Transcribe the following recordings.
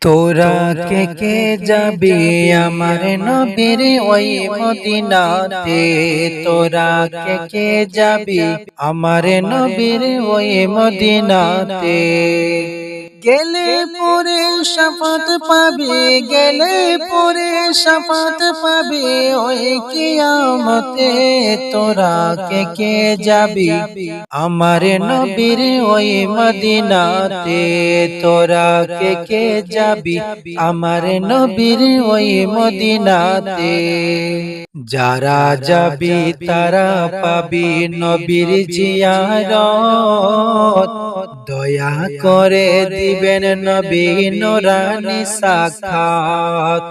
তোরা কে কে যাবি আমার নবীর ওই মদিনাতে। তোরা কে কে যাবি আমার নবীর ওই মদিনাতে। গেলে পরে শাফাত পাবে, গেলে পরে শাফাত পাবে ওই কিয়ামতে। তোরা কে কে যাবি আমার নবীর ওই মদিনাতে। তোরা কে কে যাবি আমার নবীর ওই মদিনাতে। যারা যাবি তারা পাবি নবীর জিয়ারত। দয়া করে দিবেন নবী নূরানী সাক্ষাৎ।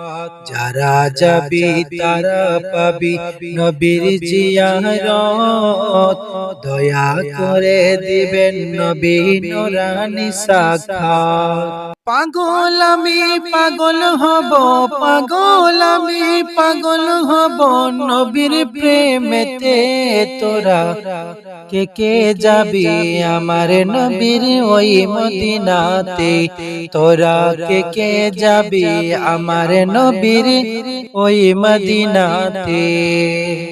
যারা যাবি তারা পাবি নবীর জিয়ারত। দয়া করে দিবেন নবী নূরানী সাক্ষাৎ। পাগল আমি পাগল হব, পাগল আমি পাগল হব নবীর প্রেমেতে। তোরা কে কে যাবি আমার নবীর ওই মদিনাতে। তোরা কে কে যাবি আমার নবীর ওই মদিনাতে।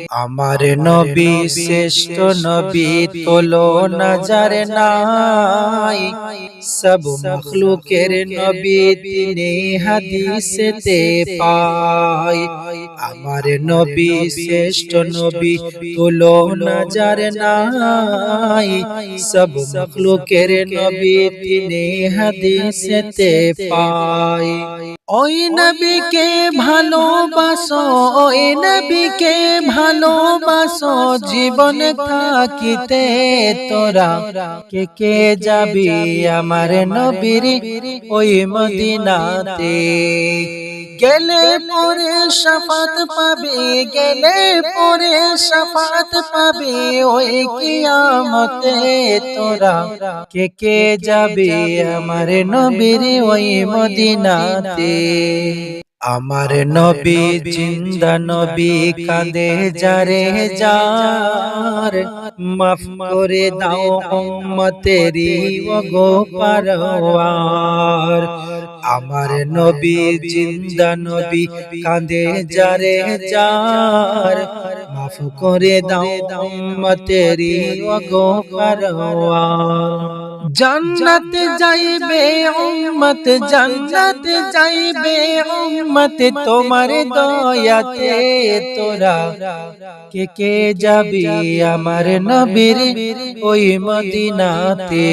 আমার নবী শ্রেষ্ঠ নবী তুলনা যার নাই। সব মখলুকের নবী তিনি হাদিসেতে পাই। আমার নবী শ্রেষ্ঠ নবী তুলনা যার নাই। সব মখলুকের নবী তিনি হাদিসেতে পাই। ওই নবীকে ভালোবাসো, ওই নবীকে ভালোবাসো জীবন থাকিতে। তোরা কে কে যাবি আমার নবীর ওই মদিনাতে। গেলে পরে শাফাত পাবে, গেলে পরে শাফাত পাবে ওই কিয়ামতে। তোরা কে কে যাবি আমার নবীর ওই মদিনাতে। আমার নবী জিন্দা নবী কাঁদে যারে যার। মাফ করে দাও উম্মতেরি ওগো পারওয়ার। আমার নবী জিন্দা নবী কাঁদে যারে যার। মাফ করে দাও উম্মতেরি ওগো পারওয়ার। জান্নাতে যাইবে উম্মত, জান্নাতে যাইবে উম্মত তোমার দয়াতে। তোরা কে কে যাবি আমার নবীর ওই মদিনাতে।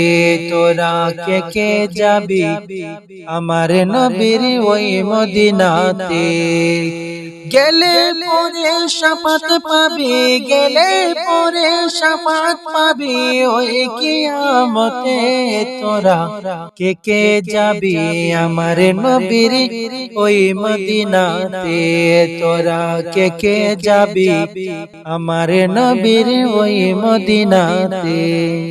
তোরা কে কে যাবি আমার নবীর ওই মদিনাতে। গেলে পরে শাফাত পাবি, গেলে পরে শাফাত পাবি ওই কিয়ামতে। তোরা কে কে যাবি আমার নবীর ওই মদিনাতে। তোরা কে কে যাবি আমার নবীর ওই মদিনাতে।